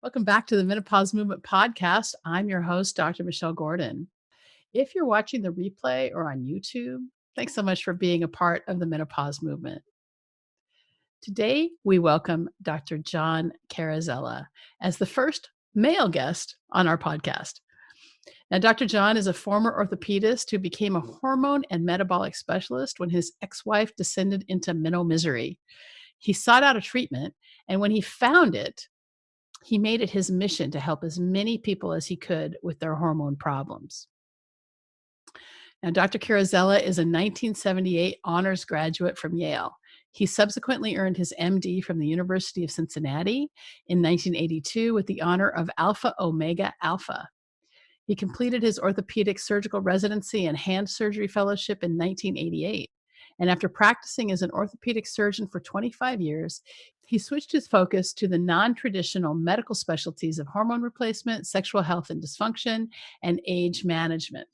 Welcome back to the Menopause Movement Podcast. I'm your host, Dr. Michelle Gordon. If you're watching the replay or on YouTube, thanks so much for being a part of the Menopause Movement. Today, we welcome Dr. John Carrozzella as the first male guest on our podcast. Now, Dr. John is a former orthopedist who became a hormone and metabolic specialist when his ex-wife descended into meno-misery. He sought out a treatment, and when he found it, he made it his mission to help as many people as he could with their hormone problems. Now, Dr. Carrozzella is a 1978 honors graduate from Yale. He subsequently earned his MD from the University of Cincinnati in 1982 with the honor of Alpha Omega Alpha. He completed his orthopedic surgical residency and hand surgery fellowship in 1988. And after practicing as an orthopedic surgeon for 25 years, he switched his focus to the non-traditional medical specialties of hormone replacement, sexual health and dysfunction, and age management.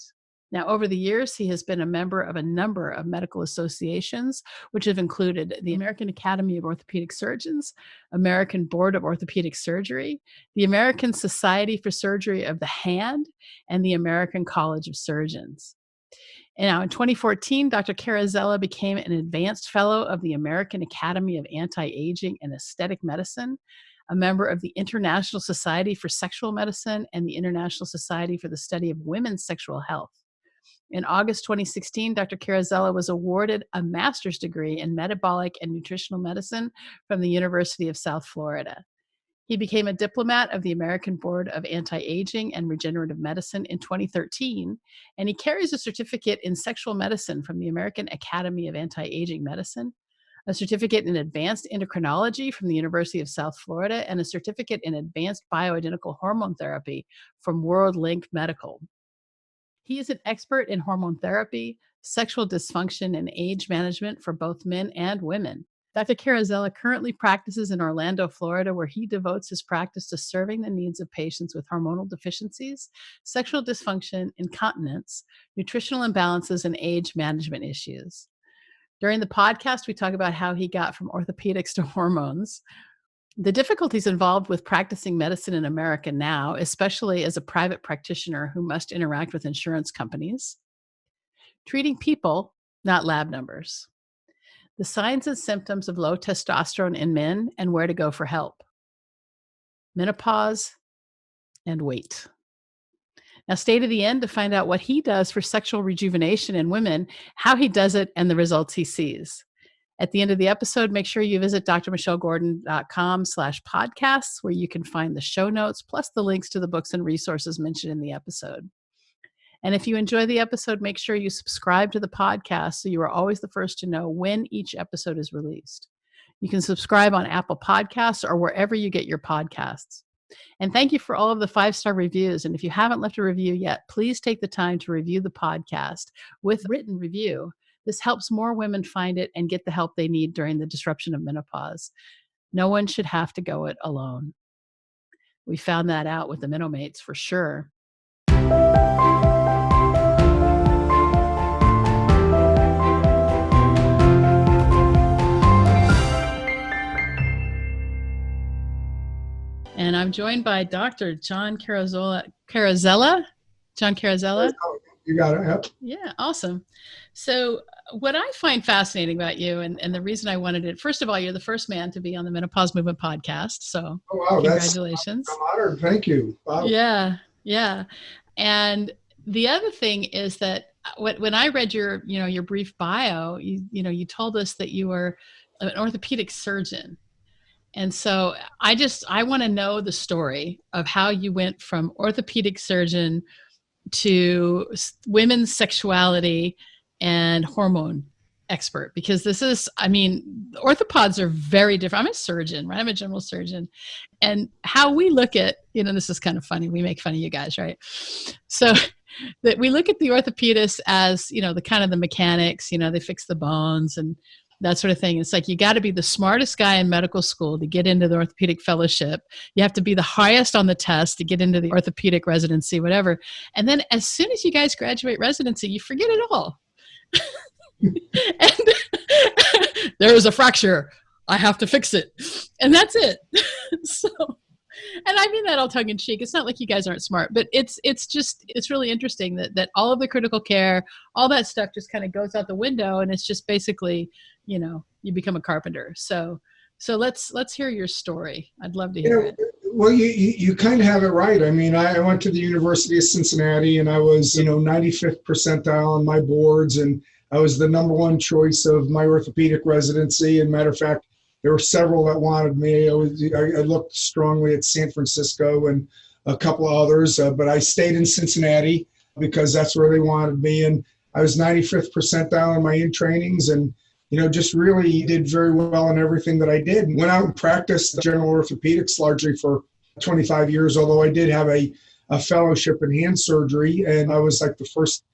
Now, over the years, he has been a member of a number of medical associations, which have included the American Academy of Orthopedic Surgeons, American Board of Orthopedic Surgery, the American Society for Surgery of the Hand, and the American College of Surgeons. And now in 2014, Dr. Carrozzella became an advanced fellow of the American Academy of Anti-Aging and Aesthetic Medicine, a member of the International Society for Sexual Medicine and the International Society for the Study of Women's Sexual Health. In August 2016, Dr. Carrozzella was awarded a master's degree in metabolic and nutritional medicine from the University of South Florida. He became a diplomat of the American Board of Anti-Aging and Regenerative Medicine in 2013, and he carries a certificate in sexual medicine from the American Academy of Anti-Aging Medicine, a certificate in advanced endocrinology from the University of South Florida, and a certificate in advanced bioidentical hormone therapy from World Link Medical. He is an expert in hormone therapy, sexual dysfunction, and age management for both men and women. Dr. Carrozzella currently practices in Orlando, Florida, where he devotes his practice to serving the needs of patients with hormonal deficiencies, sexual dysfunction, incontinence, nutritional imbalances, and age management issues. During the podcast, we talk about how he got from orthopedics to hormones, the difficulties involved with practicing medicine in America now, especially as a private practitioner who must interact with insurance companies, treating people, not lab numbers, the signs and symptoms of low testosterone in men and where to go for help, menopause, and weight. Now, stay to the end to find out what he does for sexual rejuvenation in women, how he does it, and the results he sees. At the end of the episode, make sure you visit drmichellgordon.com/podcasts, where you can find the show notes, plus the links to the books and resources mentioned in the episode. And if you enjoy the episode, make sure you subscribe to the podcast so you are always the first to know when each episode is released. You can subscribe on Apple Podcasts or wherever you get your podcasts. And thank you for all of the 5-star reviews. And if you haven't left a review yet, please take the time to review the podcast with written review. This helps more women find it and get the help they need during the disruption of menopause. No one should have to go it alone. We found that out with the Menomates for sure. And I'm joined by Dr. John Carrozzella. John Carrozzella? You got it, yep. Yeah, awesome. So what I find fascinating about you, and the reason I wanted it, first of all, you're the first man to be on the Menopause Movement Podcast. So congratulations. I'm honored. Thank you. Wow. Yeah. And the other thing is that when I read your brief bio, you told us that you were an orthopedic surgeon. And so I want to know the story of how you went from orthopedic surgeon to women's sexuality and hormone expert, because orthopods are very different. I'm a surgeon, right? I'm a general surgeon. And how we look at, this is kind of funny. We make fun of you guys, right? So that we look at the orthopedists as, the kind of the mechanics, they fix the bones and that sort of thing. It's like, you got to be the smartest guy in medical school to get into the orthopedic fellowship. You have to be the highest on the test to get into the orthopedic residency, whatever. And then as soon as you guys graduate residency, you forget it all. And there was a fracture. I have to fix it. And that's it. So And I mean that all tongue in cheek. It's not like you guys aren't smart, but it's really interesting that all of the critical care, all that stuff just kind of goes out the window, and it's just basically, you become a carpenter. So let's hear your story. I'd love to hear it. Well, you kind of have it right. I mean, I went to the University of Cincinnati, and I was, 95th percentile on my boards, and I was the number one choice of my orthopedic residency. And matter of fact, there were several that wanted me. I looked strongly at San Francisco and a couple of others, but I stayed in Cincinnati because that's where they wanted me. And I was 95th percentile in my in-trainings, and just really did very well in everything that I did. Went out and practiced general orthopedics largely for 25 years, although I did have a fellowship in hand surgery, and I was like the first.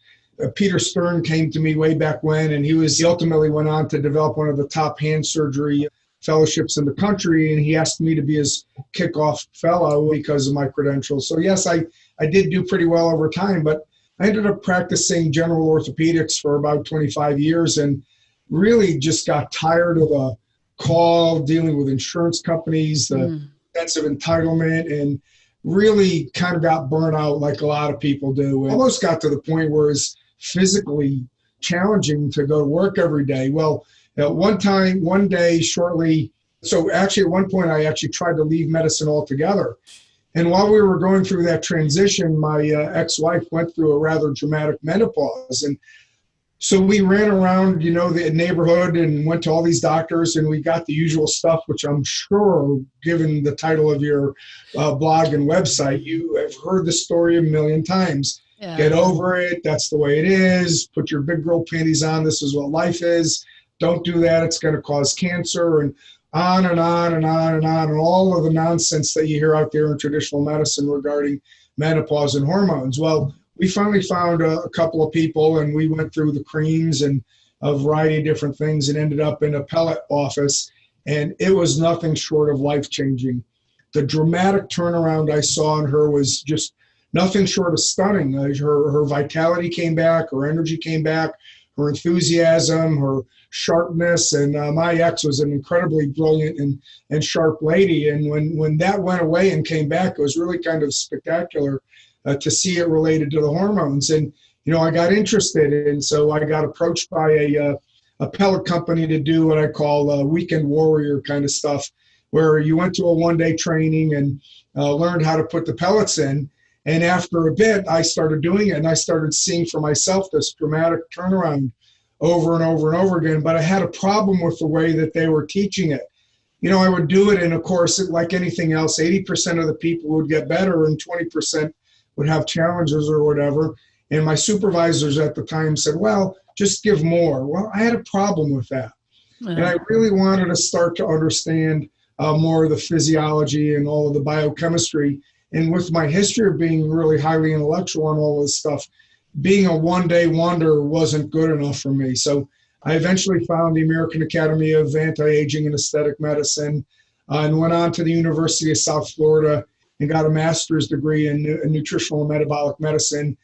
Peter Stern came to me way back when, and he ultimately went on to develop one of the top hand surgery fellowships in the country, and he asked me to be his kickoff fellow because of my credentials. So yes, I did do pretty well over time, but I ended up practicing general orthopedics for about 25 years and really just got tired of the call, dealing with insurance companies, the sense of entitlement, and really kind of got burnt out like a lot of people do. It almost got to the point where it's physically challenging to go to work every day. Well, at one day shortly, so actually at one point I actually tried to leave medicine altogether. And while we were going through that transition, my ex-wife went through a rather dramatic menopause. And so we ran around, the neighborhood and went to all these doctors, and we got the usual stuff, which I'm sure, given the title of your blog and website, you have heard the story a million times. Yeah. Get over it. That's the way it is. Put your big girl panties on. This is what life is. Don't do that. It's going to cause cancer, and on and on and on and on, and all of the nonsense that you hear out there in traditional medicine regarding menopause and hormones. Well, we finally found a couple of people, and we went through the creams and a variety of different things and ended up in a pellet office, and it was nothing short of life-changing. The dramatic turnaround I saw in her was just nothing short of stunning. Her vitality came back, her energy came back, her enthusiasm, her sharpness, and my ex was an incredibly brilliant and sharp lady, and when that went away and came back, it was really kind of spectacular to see it related to the hormones. And, I got interested, and so I got approached by a pellet company to do what I call weekend warrior kind of stuff, where you went to a one-day training and learned how to put the pellets in. And after a bit, I started doing it, and I started seeing for myself this dramatic turnaround over and over and over again. But I had a problem with the way that they were teaching it. I would do it, and of course, like anything else, 80% of the people would get better and 20% would have challenges or whatever. And my supervisors at the time said, well, just give more. Well, I had a problem with that. And I really wanted to start to understand more of the physiology and all of the biochemistry. And with my history of being really highly intellectual and all this stuff, being a one-day wonder wasn't good enough for me. So I eventually found the American Academy of Anti-Aging and Aesthetic Medicine and went on to the University of South Florida and got a master's degree in nutritional and metabolic medicine.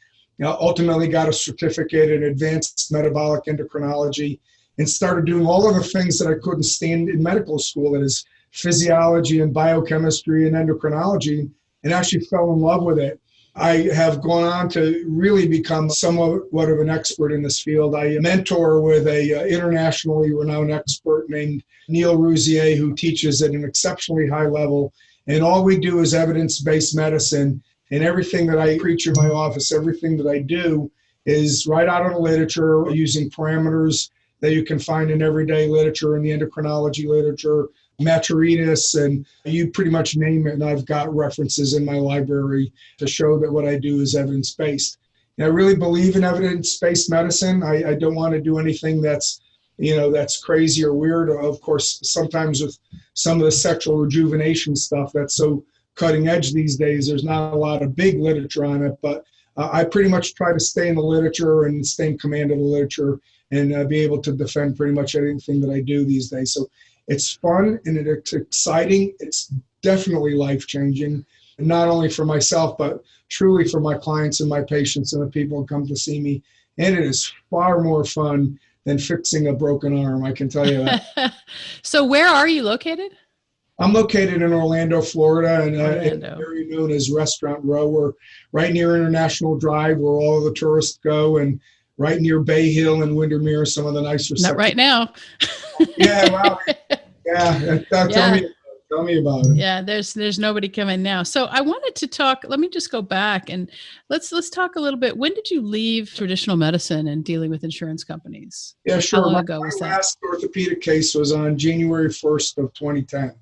Ultimately got a certificate in advanced metabolic endocrinology and started doing all of the things that I couldn't stand in medical school, that is physiology and biochemistry and endocrinology, and actually fell in love with it. I have gone on to really become somewhat of an expert in this field. I mentor with a internationally renowned expert named Neil Rouzier, who teaches at an exceptionally high level. And all we do is evidence-based medicine. And everything that I preach in my office, everything that I do is right out of the literature, using parameters that you can find in everyday literature, in the endocrinology literature, Maturitas, and you pretty much name it, and I've got references in my library to show that what I do is evidence-based. And I really believe in evidence-based medicine. I don't want to do anything that's crazy or weird. Of course, sometimes with some of the sexual rejuvenation stuff that's so cutting edge these days, there's not a lot of big literature on it, but I pretty much try to stay in the literature and stay in command of the literature and be able to defend pretty much anything that I do these days. So it's fun and it's exciting. It's definitely life-changing, not only for myself, but truly for my clients and my patients and the people who come to see me. And it is far more fun than fixing a broken arm, I can tell you that. So where are you located? I'm located in Orlando, Florida, and in an Orlando. area known as Restaurant Row. We're right near International Drive, where all the tourists go, and right near Bay Hill and Windermere, some of the nice Not reception. right now. Yeah, well, yeah. Yeah. Tell me about it. Yeah, there's nobody coming now. So I wanted to talk, let me just go back and let's talk a little bit. When did you leave traditional medicine and dealing with insurance companies? Yeah, How sure. long My ago was that? last orthopedic case was on January 1st of 2010.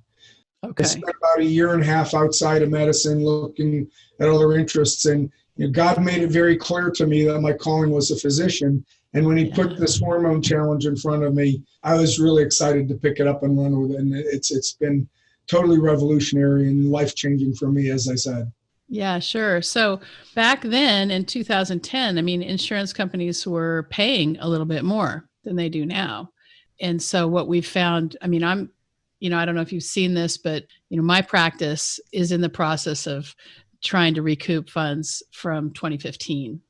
I Okay. spent about a year and a half outside of medicine looking at other interests. And God made it very clear to me that my calling was a physician. And when he put this hormone challenge in front of me, I was really excited to pick it up and run with it. And it's been totally revolutionary and life-changing for me, as I said. Yeah, sure. So back then in 2010, I mean, insurance companies were paying a little bit more than they do now. And so what we've found, I mean, I don't know if you've seen this, but, my practice is in the process of trying to recoup funds from 2015.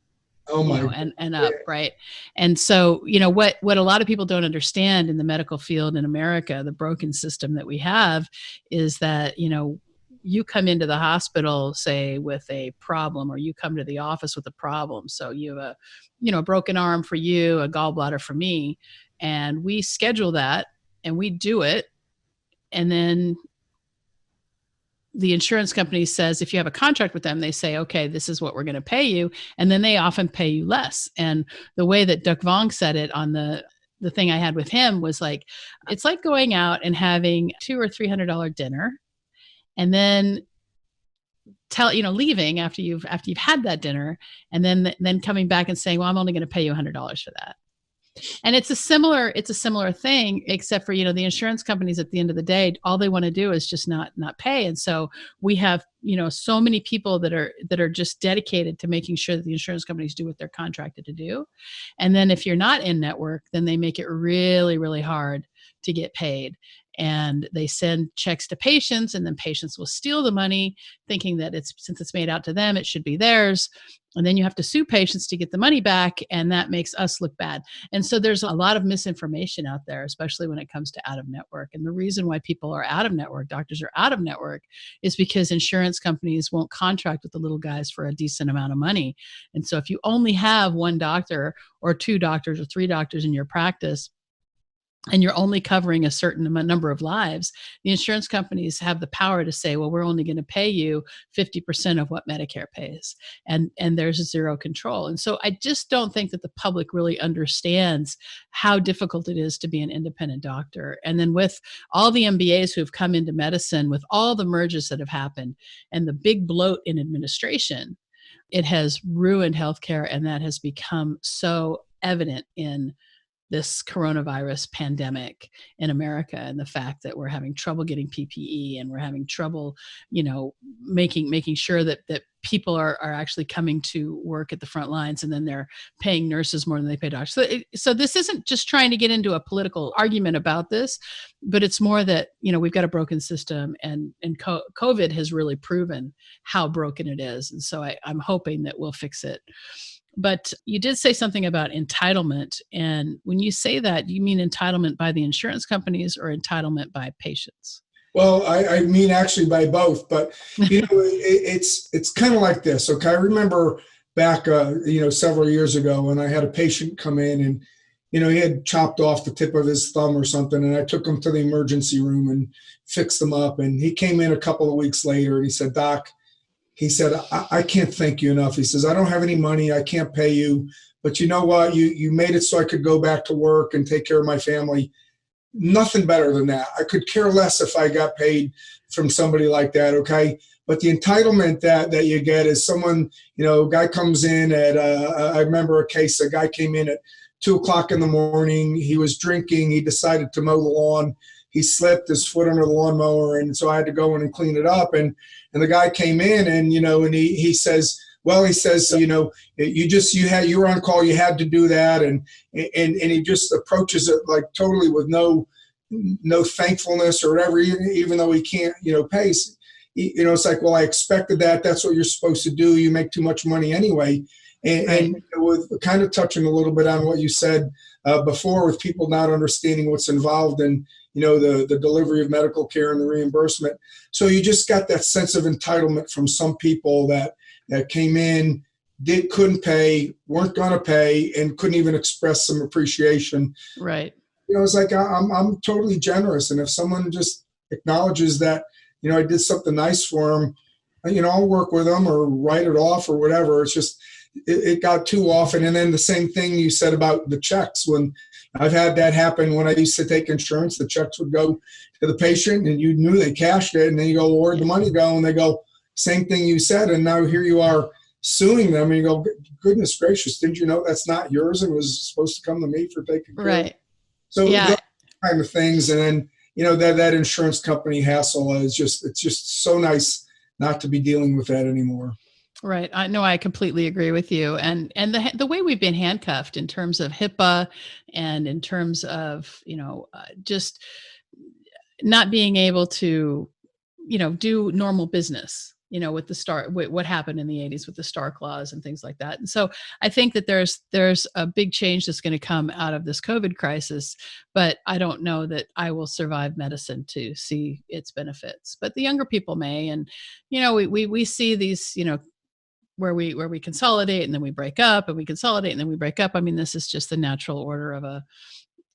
Oh my And up, right? And so, what a lot of people don't understand in the medical field in America, the broken system that we have is that, you come into the hospital, say, with a problem, or you come to the office with a problem. So you have a broken arm for you, a gallbladder for me, and we schedule that and we do it. And then the insurance company says, if you have a contract with them, they say, okay, this is what we're going to pay you. And then they often pay you less. And the way that Duc Vong said it on the thing I had with him was like, it's like going out and having $200 or $300 dinner and then leaving after you've had that dinner and then coming back and saying, well, I'm only going to pay you $100 for that. And it's a similar thing, except for, the insurance companies at the end of the day, all they want to do is just not pay. And so we have, so many people that are just dedicated to making sure that the insurance companies do what they're contracted to do. And then if you're not in network, then they make it really, really hard to get paid. And they send checks to patients, and then patients will steal the money thinking that since it's made out to them, it should be theirs. And then you have to sue patients to get the money back, and that makes us look bad. And so there's a lot of misinformation out there, especially when it comes to out of network. And the reason why people are out of network, doctors are out of network, is because insurance companies won't contract with the little guys for a decent amount of money. And so if you only have one doctor or two doctors or three doctors in your practice, and you're only covering a certain number of lives, the insurance companies have the power to say, well, we're only going to pay you 50% of what Medicare pays. And there's zero control. And so I just don't think that the public really understands how difficult it is to be an independent doctor. And then with all the MBAs who have come into medicine, with all the mergers that have happened and the big bloat in administration, it has ruined healthcare. And that has become so evident in this coronavirus pandemic in America, and the fact that we're having trouble getting PPE, and we're having trouble, making sure that people are actually coming to work at the front lines, and then they're paying nurses more than they pay doctors. So this isn't just trying to get into a political argument about this, but it's more that, we've got a broken system, and COVID has really proven how broken it is. And so I'm hoping that we'll fix it. But you did say something about entitlement. And when you say that, you mean entitlement by the insurance companies or entitlement by patients? Well, I mean, actually by both, but, it's kind of like this. Okay. I remember back, several years ago when I had a patient come in and, he had chopped off the tip of his thumb or something. And I took him to the emergency room and fixed him up. And he came in a couple of weeks later and he said, Doc, he said, I can't thank you enough. He says, I don't have any money. I can't pay you. But you know what? You made it so I could go back to work and take care of my family. Nothing better than that. I could care less if I got paid from somebody like that, okay? But the entitlement that you get is someone, a guy comes in at, I remember a case, a guy came in at 2:00 in the morning. He was drinking. He decided to mow the lawn. He slipped his foot under the lawnmower, and so I had to go in and clean it up. And the guy came in, and and he says, you were on call, you had to do that, and he just approaches it like totally with no thankfulness or whatever, even though he can't pay. It's like, well, I expected that. That's what you're supposed to do. You make too much money anyway. And with kind of touching a little bit on what you said before, with people not understanding what's involved in the delivery of medical care and the reimbursement. So you just got that sense of entitlement from some people that came in, couldn't pay, weren't going to pay, and couldn't even express some appreciation. Right. It's like, I'm totally generous. And if someone just acknowledges that, I did something nice for them, I'll work with them or write it off or whatever. It's just, it got too often. And then the same thing you said about the checks. When I've had that happen when I used to take insurance, the checks would go to the patient and you knew they cashed it. And then you go, well, where'd the money go? And they go, same thing you said. And now here you are suing them. And you go, goodness gracious, didn't you know that's not yours and was supposed to come to me for taking care of it? So those kind of things. And then, that insurance company hassle it's just so nice not to be dealing with that anymore. Right. I know, I completely agree with you. And the way we've been handcuffed in terms of HIPAA and in terms of, just not being able to, do normal business, with what happened in the 80s with the Star Clause and things like that. And so I think that there's a big change that's going to come out of this COVID crisis, but I don't know that I will survive medicine to see its benefits, but the younger people may. And, we see these, where we consolidate and then we break up and we consolidate and then we break up. I mean, this is just the natural order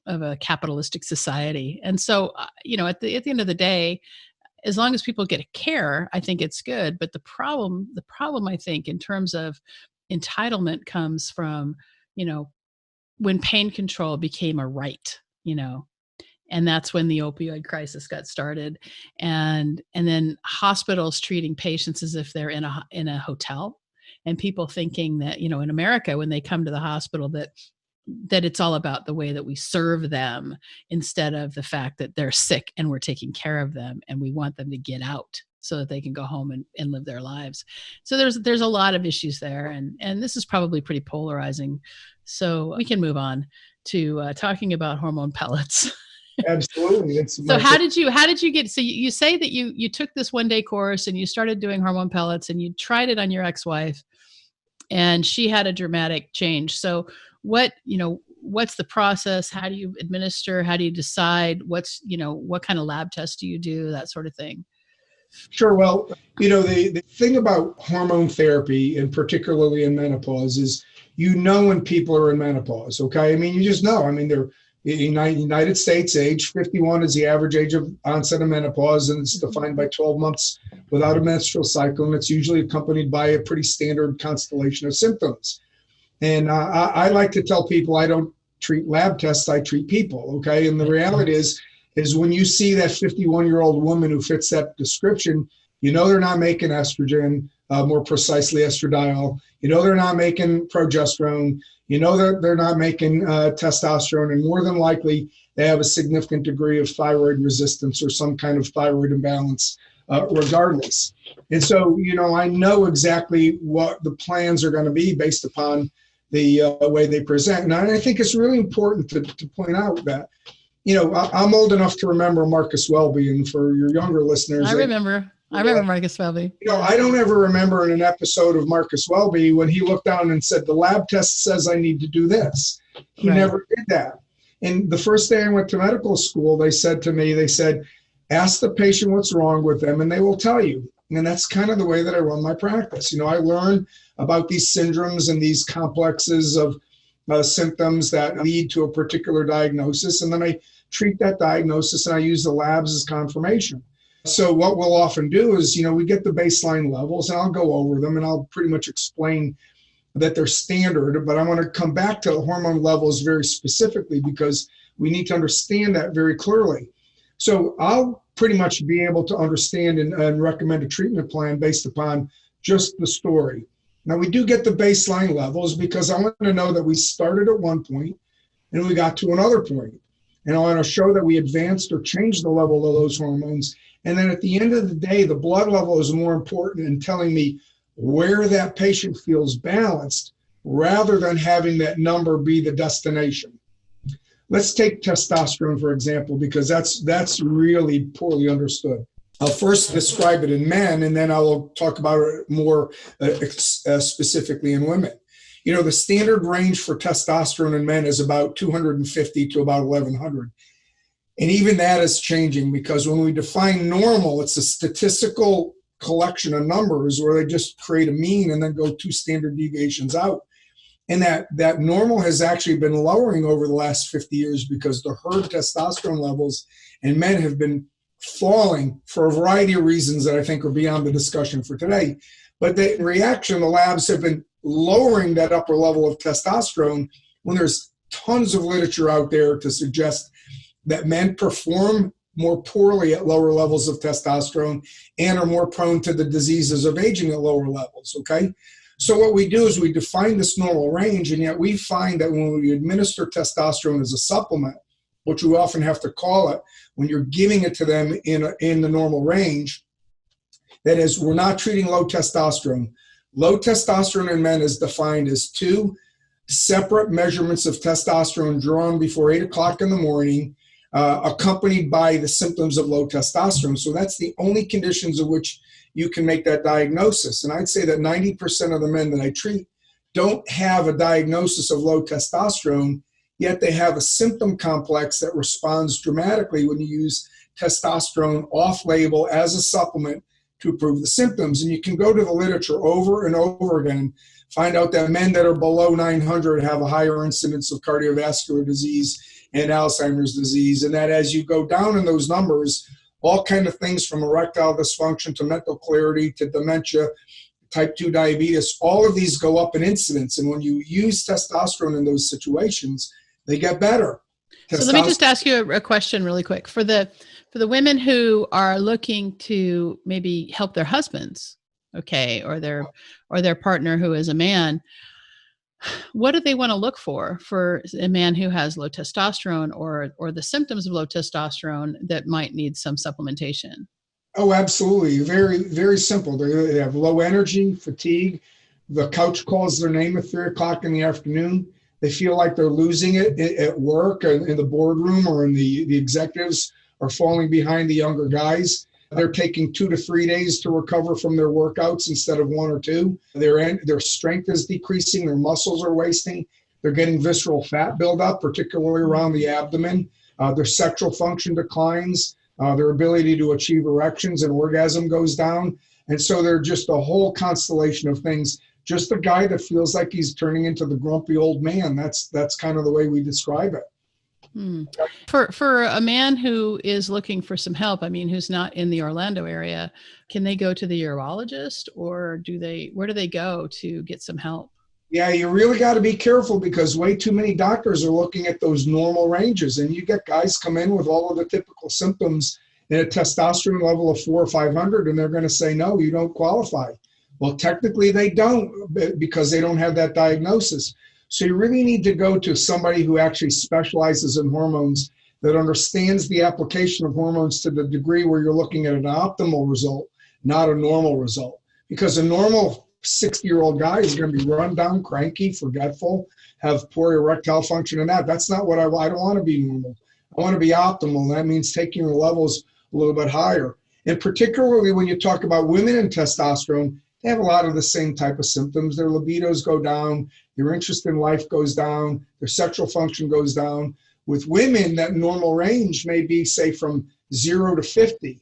of a capitalistic society. And so, at the end of the day, as long as people get care, I think it's good. But the problem, I think, in terms of entitlement comes from, when pain control became a right, and that's when the opioid crisis got started. And then hospitals treating patients as if they're in a hotel, and people thinking that, in America, when they come to the hospital, that it's all about the way that we serve them instead of the fact that they're sick and we're taking care of them and we want them to get out so that they can go home and live their lives. So there's a lot of issues there, and this is probably pretty polarizing. So we can move on to talking about hormone pellets. Absolutely. So how did you get, so you say that you took this 1-day course and you started doing hormone pellets and you tried it on your ex-wife and she had a dramatic change. So what's the process? How do you administer? How do you decide what kind of lab tests do you do? That sort of thing. Sure. Well, the thing about hormone therapy, and particularly in menopause, is when people are in menopause. Okay. I mean, you just know. I mean, they're in the United States, age 51 is the average age of onset of menopause, and it's defined by 12 months without a menstrual cycle, and it's usually accompanied by a pretty standard constellation of symptoms. And I like to tell people I don't treat lab tests, I treat people, okay? And the reality is when you see that 51-year-old woman who fits that description, they're not making estrogen, more precisely estradiol. They're not making progesterone. They're not making testosterone, and more than likely they have a significant degree of thyroid resistance or some kind of thyroid imbalance, regardless. And so, I know exactly what the plans are going to be based upon the way they present. And I think it's really important to point out that, I'm old enough to remember Marcus Welby, and for your younger listeners, I remember Marcus Welby. I don't ever remember in an episode of Marcus Welby when he looked down and said, the lab test says I need to do this. He never did that. And the first day I went to medical school, they said, ask the patient what's wrong with them and they will tell you. And that's kind of the way that I run my practice. I learn about these syndromes and these complexes of symptoms that lead to a particular diagnosis. And then I treat that diagnosis and I use the labs as confirmation. So what we'll often do is, we get the baseline levels and I'll go over them and I'll pretty much explain that they're standard, but I want to come back to hormone levels very specifically because we need to understand that very clearly. So I'll pretty much be able to understand and recommend a treatment plan based upon just the story. Now we do get the baseline levels because I want to know that we started at one point and we got to another point. And I want to show that we advanced or changed the level of those hormones. And then at the end of the day, the blood level is more important in telling me where that patient feels balanced rather than having that number be the destination. Let's take testosterone, for example, because that's really poorly understood. I'll first describe it in men, and then I will talk about it more specifically in women. The standard range for testosterone in men is about 250 to about 1100. And even that is changing, because when we define normal, it's a statistical collection of numbers where they just create a mean and then go 2 standard deviations out. And that normal has actually been lowering over the last 50 years because the herd testosterone levels in men have been falling for a variety of reasons that I think are beyond the discussion for today. But the reaction, the labs have been lowering that upper level of testosterone when there's tons of literature out there to suggest that men perform more poorly at lower levels of testosterone and are more prone to the diseases of aging at lower levels, okay? So what we do is we define this normal range, and yet we find that when we administer testosterone as a supplement, which we often have to call it, when you're giving it to them in the normal range, that is, we're not treating low testosterone. Low testosterone in men is defined as 2 separate measurements of testosterone drawn before 8 o'clock in the morning, accompanied by the symptoms of low testosterone. So that's the only conditions of which you can make that diagnosis. And I'd say that 90% of the men that I treat don't have a diagnosis of low testosterone, yet they have a symptom complex that responds dramatically when you use testosterone off-label as a supplement to improve the symptoms. And you can go to the literature over and over again and find out that men that are below 900 have a higher incidence of cardiovascular disease and Alzheimer's disease, and that as you go down in those numbers, all kind of things from erectile dysfunction to mental clarity to dementia, type 2 diabetes, all of these go up in incidence. And when you use testosterone in those situations, they get better. So let me just ask you a question really quick. For the women who are looking to maybe help their husbands, okay, or their partner who is a man, what do they want to look for a man who has low testosterone or the symptoms of low testosterone that might need some supplementation? Oh, absolutely. Very, very simple. They have low energy, fatigue. The couch calls their name at 3 o'clock in the afternoon. They feel like they're losing it at work, in the boardroom, or in the executives are falling behind the younger guys. They're taking 2 to 3 days to recover from their workouts instead of 1 or 2. Their strength is decreasing. Their muscles are wasting. They're getting visceral fat buildup, particularly around the abdomen. Their sexual function declines. Their ability to achieve erections and orgasm goes down. And so they're just a whole constellation of things. Just a guy that feels like he's turning into the grumpy old man. That's kind of the way we describe it. For a man who is looking for some help, I mean, who's not in the Orlando area, can they go to the urologist, or where do they go to get some help? Yeah, you really got to be careful, because way too many doctors are looking at those normal ranges, and you get guys come in with all of the typical symptoms and a testosterone level of 400 or 500, and they're going to say, no, you don't qualify. Well, technically they don't, because they don't have that diagnosis. So you really need to go to somebody who actually specializes in hormones, that understands the application of hormones to the degree where you're looking at an optimal result, not a normal result. Because a normal 60-year-old guy is going to be run down, cranky, forgetful, have poor erectile function, and that's not what I don't want to be normal. I want to be optimal. That means taking your levels a little bit higher. And particularly when you talk about women and testosterone, they have a lot of the same type of symptoms. Their libidos go down, their interest in life goes down, their sexual function goes down. With women, that normal range may be, say, from 0 to 50.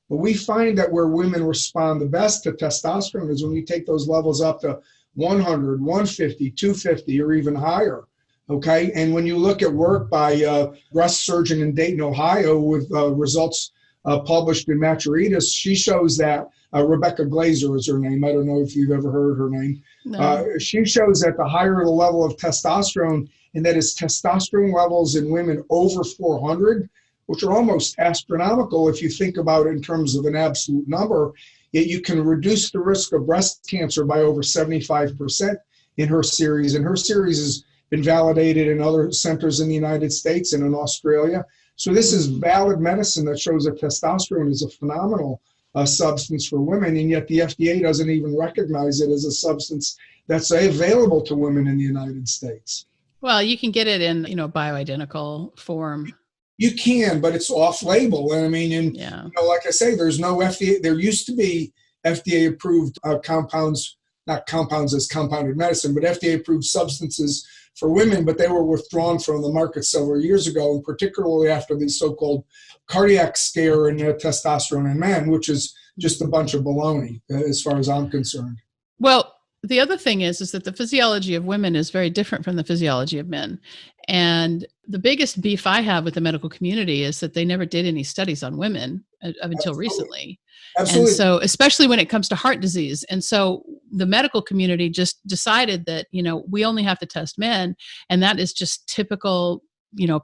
But we find that where women respond the best to testosterone is when we take those levels up to 100, 150, 250, or even higher. Okay, and when you look at work by a breast surgeon in Dayton, Ohio, with results published in Maturitas, she shows that Rebecca Glazer is her name. I don't know if you've ever heard her name. No. She shows that the higher the level of testosterone, and that is testosterone levels in women over 400, which are almost astronomical if you think about it in terms of an absolute number, yet you can reduce the risk of breast cancer by over 75% in her series. And her series has been validated in other centers in the United States and in Australia. So this is valid medicine that shows that testosterone is a phenomenal substance for women, and yet the FDA doesn't even recognize it as a substance that's available to women in the United States. Well, you can get it in, bioidentical form. You can, but it's off-label. And I mean, like I say, there's no FDA. There used to be FDA-approved compounds not compounds as compounded medicine, but FDA-approved substances for women, but they were withdrawn from the market several years ago, and particularly after the so-called cardiac scare in testosterone in men, which is just a bunch of baloney as far as I'm concerned. Well, the other thing is that the physiology of women is very different from the physiology of men. And the biggest beef I have with the medical community is that they never did any studies on women until Absolutely. recently. Absolutely. And so, especially when it comes to heart disease. And so the medical community just decided that, we only have to test men. And that is just typical,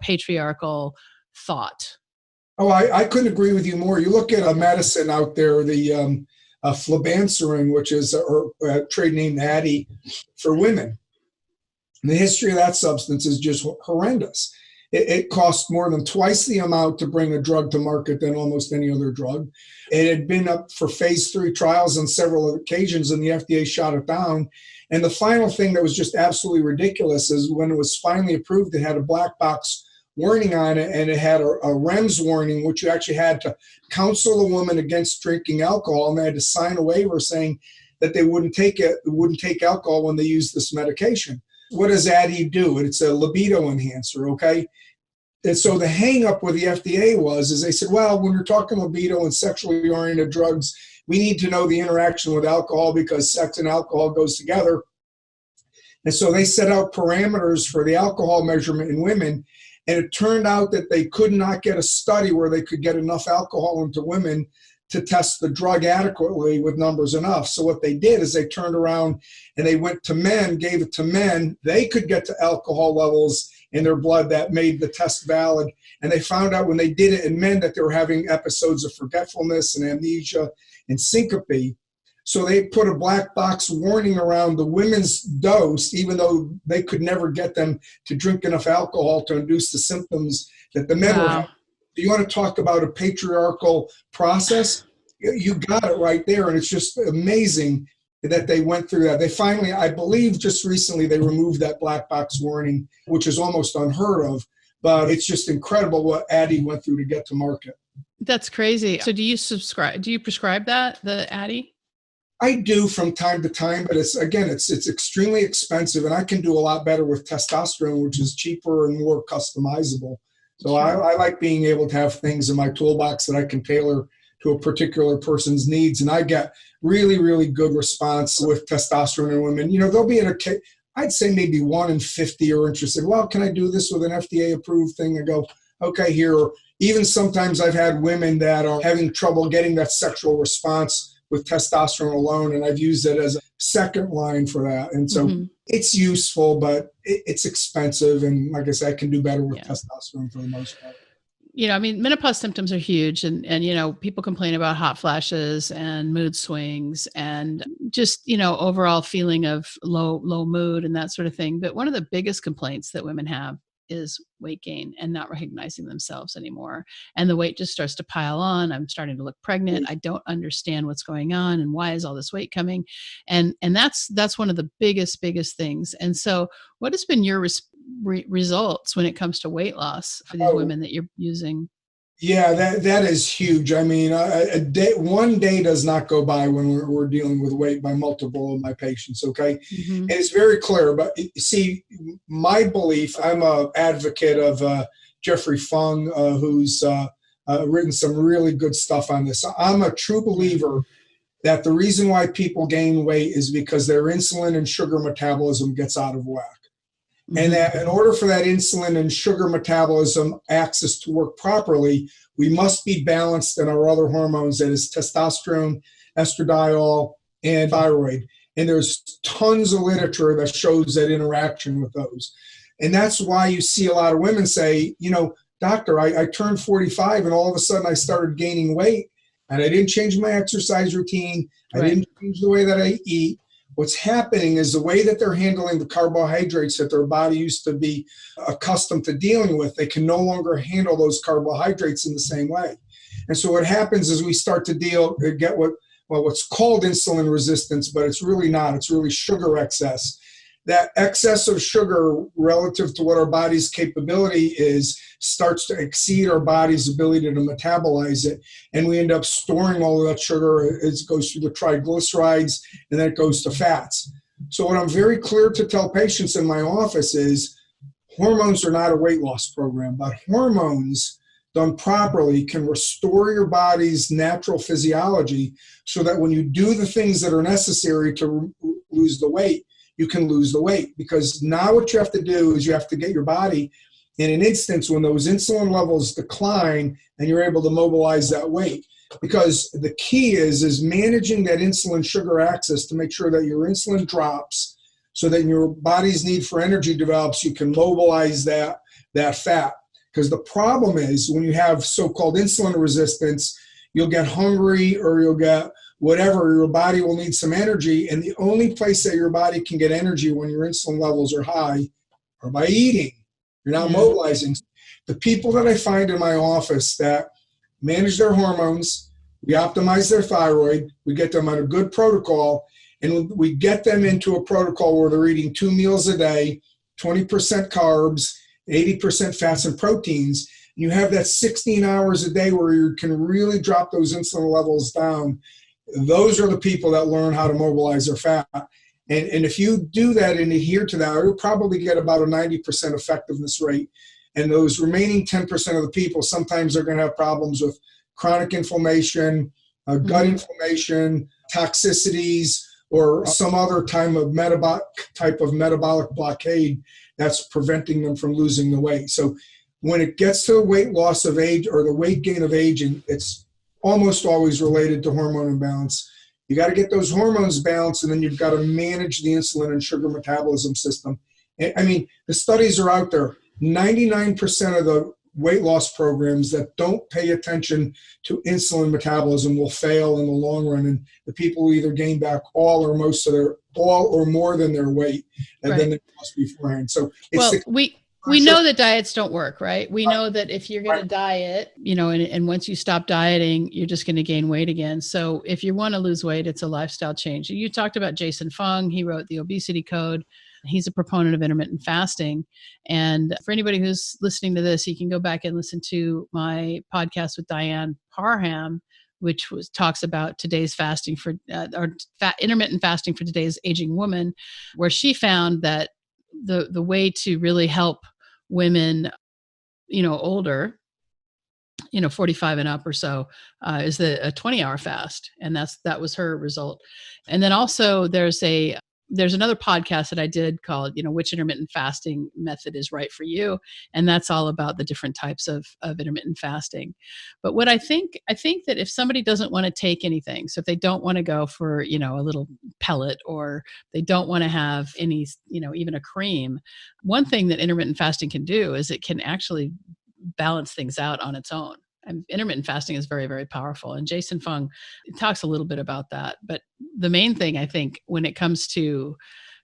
patriarchal thought. Oh, I couldn't agree with you more. You look at a medicine out there, the flibanserin, which is a trade name Addie for women. And the history of that substance is just horrendous. It cost more than twice the amount to bring a drug to market than almost any other drug. It had been up for phase 3 trials on several occasions, and the FDA shot it down. And the final thing that was just absolutely ridiculous is when it was finally approved, it had a black box warning on it, and it had a REMS warning, which you actually had to counsel a woman against drinking alcohol, and they had to sign a waiver saying that they wouldn't take alcohol when they use this medication. What does Addie do? It's a libido enhancer, okay? And so the hang up with the FDA is they said, well, when you're talking libido and sexually oriented drugs, we need to know the interaction with alcohol because sex and alcohol goes together. And so they set out parameters for the alcohol measurement in women. And it turned out that they could not get a study where they could get enough alcohol into women to test the drug adequately with numbers enough. So what they did is they turned around and they went to men, gave it to men. They could get to alcohol levels in their blood that made the test valid. And they found out when they did it in men that they were having episodes of forgetfulness and amnesia and syncope. So they put a black box warning around the women's dose, even though they could never get them to drink enough alcohol to induce the symptoms that the men were having. You want to talk about a patriarchal process? You got it right there. And it's just amazing that they went through that. They finally, I believe just recently, they removed that black box warning, which is almost unheard of. But it's just incredible what Addie went through to get to market. That's crazy. So do you prescribe that, the Addie? I do from time to time, but it's extremely expensive, and I can do a lot better with testosterone, which is cheaper and more customizable. So sure. I like being able to have things in my toolbox that I can tailor to a particular person's needs, and I get really, really good response with testosterone in women. There'll be I'd say maybe 1 in 50 are interested. Well, can I do this with an FDA-approved thing? I go, okay, here. Even sometimes I've had women that are having trouble getting that sexual response with testosterone alone, and I've used it as a second line for that. And so it's useful, but it's expensive, and like I said, I can do better with testosterone for the most part. Menopause symptoms are huge, and people complain about hot flashes and mood swings and just, overall feeling of low mood and that sort of thing. But one of the biggest complaints that women have is weight gain and not recognizing themselves anymore. And the weight just starts to pile on. I'm starting to look pregnant. I don't understand what's going on and why is all this weight coming? And that's one of the biggest things. And so what has been your results when it comes to weight loss for these women that you're using? Yeah, that is huge. I mean, one day does not go by when we're dealing with weight by multiple of my patients, okay? Mm-hmm. And it's very clear. But see, my belief, I'm an advocate of Jeffrey Fung, who's written some really good stuff on this. I'm a true believer that the reason why people gain weight is because their insulin and sugar metabolism gets out of whack. And that in order for that insulin and sugar metabolism axis to work properly, we must be balanced in our other hormones, that is testosterone, estradiol, and thyroid. And there's tons of literature that shows that interaction with those. And that's why you see a lot of women say, doctor, I turned 45 and all of a sudden I started gaining weight and I didn't change my exercise routine. I didn't change the way that I eat. What's happening is the way that they're handling the carbohydrates that their body used to be accustomed to dealing with, they can no longer handle those carbohydrates in the same way. And so what happens is we start to get what's called insulin resistance, but it's really not. It's really sugar excess. That excess of sugar relative to what our body's capability is starts to exceed our body's ability to metabolize it. And we end up storing all of that sugar. It goes through the triglycerides, and then it goes to fats. So what I'm very clear to tell patients in my office is hormones are not a weight loss program, but hormones done properly can restore your body's natural physiology so that when you do the things that are necessary to lose the weight, you can lose the weight. Because now what you have to do is you have to get your body in an instance when those insulin levels decline and you're able to mobilize that weight. Because the key is managing that insulin sugar axis to make sure that your insulin drops so that your body's need for energy develops, you can mobilize that fat. Because the problem is when you have so-called insulin resistance, you'll get hungry or you'll get whatever, your body will need some energy. And the only place that your body can get energy when your insulin levels are high are by eating. You're not mobilizing. The people that I find in my office that manage their hormones, we optimize their thyroid, we get them on a good protocol, and we get them into a protocol where they're eating 2 meals a day, 20% carbs, 80% fats and proteins. You have that 16 hours a day where you can really drop those insulin levels down. Those are the people that learn how to mobilize their fat. And if you do that and adhere to that, you'll probably get about a 90% effectiveness rate. And those remaining 10% of the people, sometimes they're going to have problems with chronic inflammation, gut inflammation, toxicities, or some other type of metabolic blockade that's preventing them from losing the weight. So when it gets to weight loss of age or the weight gain of aging, it's almost always related to hormone imbalance. You got to get those hormones balanced, and then you've got to manage the insulin and sugar metabolism system. I mean, the studies are out there. 99% of the weight loss programs that don't pay attention to insulin metabolism will fail in the long run, and the people will either gain back all or more than their weight and then they lost beforehand. So we know that diets don't work, right? We know that if you're going to diet, and once you stop dieting, you're just going to gain weight again. So if you want to lose weight, it's a lifestyle change. You talked about Jason Fung. He wrote the Obesity Code. He's a proponent of intermittent fasting. And for anybody who's listening to this, you can go back and listen to my podcast with Diane Parham, which talks about today's fasting for intermittent fasting for today's aging woman, where she found that the way to really help women, older, 45 and up or so, is a 20-hour fast. And that was her result. And then also there's another podcast that I did called, which intermittent fasting method is right for you. And that's all about the different types of intermittent fasting. But what I think that if somebody doesn't want to take anything, so if they don't want to go for, a little pellet, or they don't want to have any, even a cream, one thing that intermittent fasting can do is it can actually balance things out on its own. And intermittent fasting is very, very powerful. And Jason Fung talks a little bit about that. But the main thing, I think, when it comes to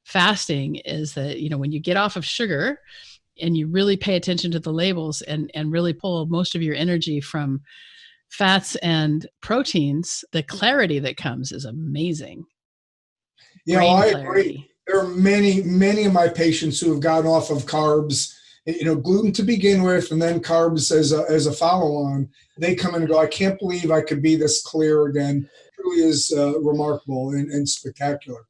fasting is that, when you get off of sugar and you really pay attention to the labels and really pull most of your energy from fats and proteins, the clarity that comes is amazing. Yeah, I agree. There are many, many of my patients who have gotten off of carbs, gluten to begin with, and then carbs as a follow-on. They come in and go, I can't believe I could be this clear again. It really is remarkable and spectacular.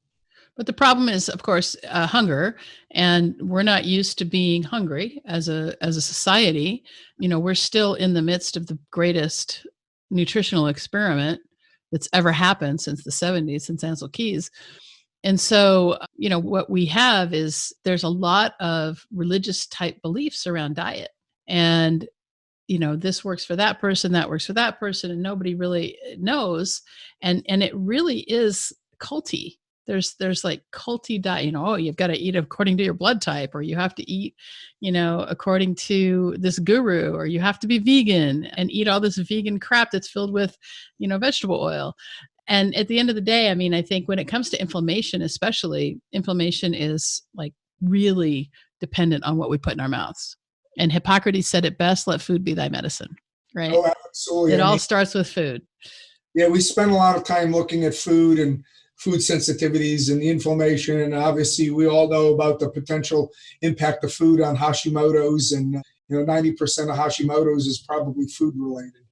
But the problem is, of course, hunger, and we're not used to being hungry as a society. We're still in the midst of the greatest nutritional experiment that's ever happened since the 70s, since Ansel Keys. And so, what we have is there's a lot of religious type beliefs around diet. And, this works for that person, that works for that person, and nobody really knows. And it really is culty. There's like culty diet, you've got to eat according to your blood type, or you have to eat, according to this guru, or you have to be vegan and eat all this vegan crap that's filled with, vegetable oil. And at the end of the day, I think when it comes to inflammation, especially, inflammation is like really dependent on what we put in our mouths. And Hippocrates said it best, let food be thy medicine, right? Oh, absolutely. It all starts with food. Yeah, we spend a lot of time looking at food and food sensitivities and the inflammation. And obviously we all know about the potential impact of food on Hashimoto's and 90% of Hashimoto's is probably food related.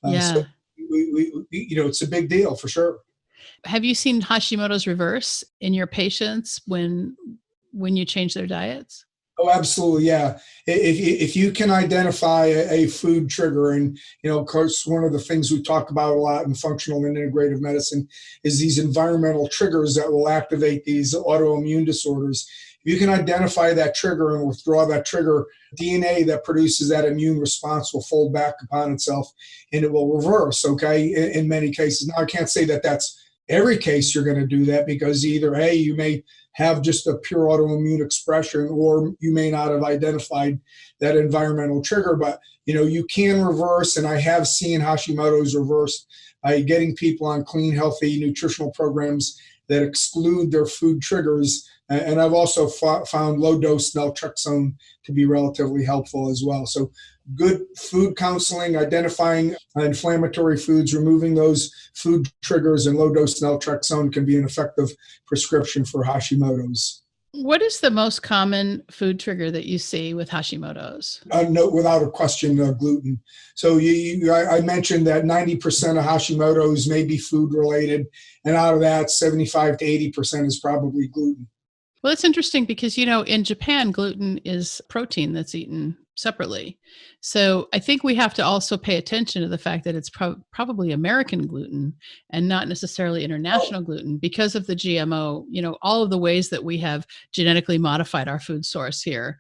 So Yeah. it's a big deal for sure. Have you seen Hashimoto's reverse in your patients when you change their diets? Oh, absolutely. Yeah. If you can identify a food trigger, and, of course, one of the things we talk about a lot in functional and integrative medicine is these environmental triggers that will activate these autoimmune disorders. If you can identify that trigger and withdraw that trigger, DNA that produces that immune response will fold back upon itself and it will reverse, okay, in many cases. Now, I can't say that that's every case you're going to do that, because either, A, you may have just a pure autoimmune expression, or you may not have identified that environmental trigger. But you can reverse, and I have seen Hashimoto's reversed by getting people on clean, healthy nutritional programs that exclude their food triggers. And I've also found low-dose naltrexone to be relatively helpful as well. So good food counseling, identifying inflammatory foods, removing those food triggers, and low-dose naltrexone can be an effective prescription for Hashimoto's. What is the most common food trigger that you see with Hashimoto's? No, without a question, gluten. So I mentioned that 90% of Hashimoto's may be food related, and out of that, 75 to 80% is probably gluten. Well, it's interesting because, in Japan, gluten is protein that's eaten separately. So I think we have to also pay attention to the fact that it's probably American gluten and not necessarily international gluten because of the GMO, all of the ways that we have genetically modified our food source here.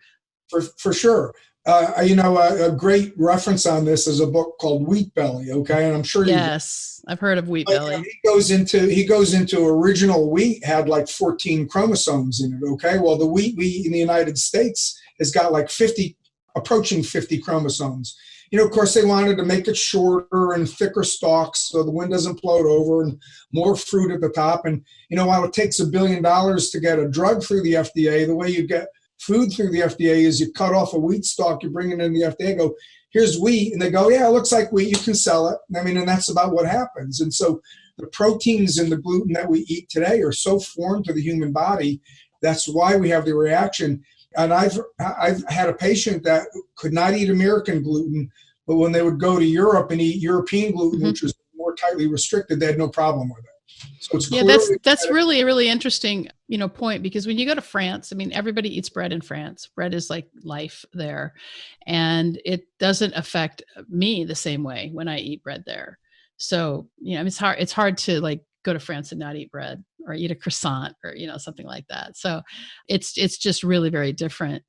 For sure. A great reference on this is a book called Wheat Belly. Okay, and I'm sure yes, I've heard of Wheat Belly. He goes into original wheat had like 14 chromosomes in it. Okay, well, the wheat we in the United States has got like 50, approaching 50 chromosomes. Of course, they wanted to make it shorter and thicker stalks so the wind doesn't blow it over, and more fruit at the top. And while it takes $1 billion to get a drug through the FDA, the way you get food through the FDA is you cut off a wheat stalk, you bring it in the FDA, go, here's wheat. And they go, yeah, it looks like wheat, you can sell it. And that's about what happens. And so the proteins in the gluten that we eat today are so foreign to the human body. That's why we have the reaction. And I've had a patient that could not eat American gluten, but when they would go to Europe and eat European gluten, which was more tightly restricted, they had no problem with it. So it's that's really a really interesting, point, because when you go to France, everybody eats bread in France. Bread is like life there, and it doesn't affect me the same way when I eat bread there. So, it's hard to like go to France and not eat bread or eat a croissant or, something like that. So it's just really very different.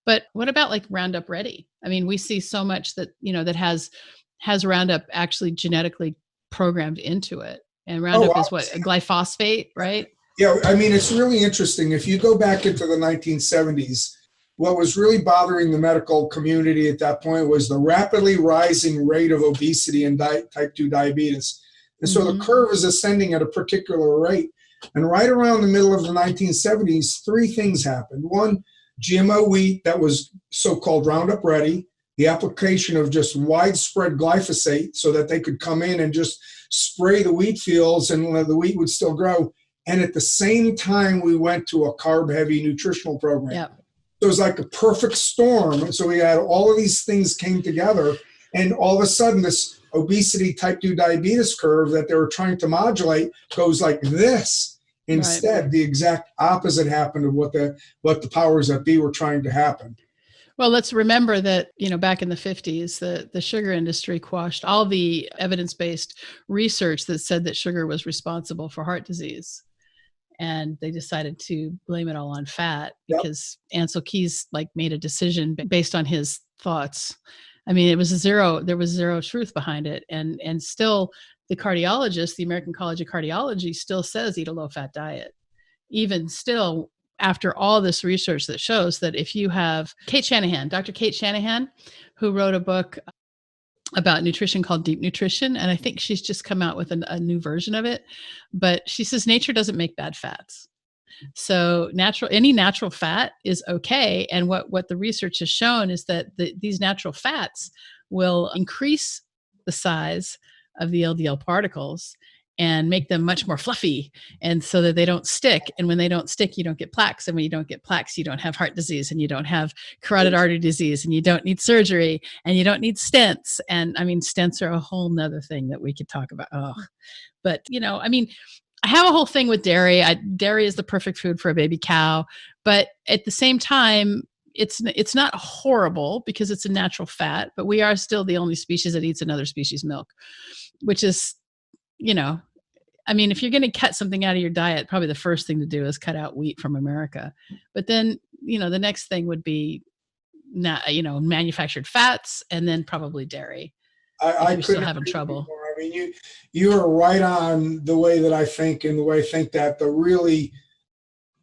But what about like Roundup Ready? We see so much that, that has Roundup actually genetically programmed into it. And Roundup is what, glyphosate, right? Yeah, it's really interesting. If you go back into the 1970s, what was really bothering the medical community at that point was the rapidly rising rate of obesity and type 2 diabetes. And so the curve is ascending at a particular rate. And right around the middle of the 1970s, three things happened. One, GMO wheat that was so-called Roundup Ready, the application of just widespread glyphosate so that they could come in and just spray the wheat fields and the wheat would still grow. And at the same time, we went to a carb-heavy nutritional program. Yep. So it was like a perfect storm. So we had all of these things came together, and all of a sudden this obesity type 2 diabetes curve that they were trying to modulate goes like this. Instead, the exact opposite happened of what the powers that be were trying to happen. Well, let's remember that, back in the 50s, the sugar industry quashed all the evidence-based research that said that sugar was responsible for heart disease. And they decided to blame it all on fat because Ansel Keys made a decision based on his thoughts. There was zero truth behind it. And still the cardiologist, the American College of Cardiology still says eat a low-fat diet. Even still, after all this research that shows that if you have Dr. Kate Shanahan, who wrote a book about nutrition called Deep Nutrition, and I think she's just come out with a new version of it, but she says nature doesn't make bad fats. So any natural fat is okay. And what the research has shown is that these natural fats will increase the size of the LDL particles and make them much more fluffy, and so that they don't stick. And when they don't stick, you don't get plaques. And when you don't get plaques, you don't have heart disease, and you don't have carotid artery disease, and you don't need surgery, and you don't need stents. And I mean, stents are a whole nother thing that we could talk about. Oh, but I mean, I have a whole thing with dairy. Dairy is the perfect food for a baby cow, but at the same time, it's not horrible because it's a natural fat, but we are still the only species that eats another species' milk, which is, I mean, if you're going to cut something out of your diet, probably the first thing to do is cut out wheat from America. But then, the next thing would be, manufactured fats, and then probably dairy. I you're still having trouble. I mean, you are right on the way that I think, and the way I think that the really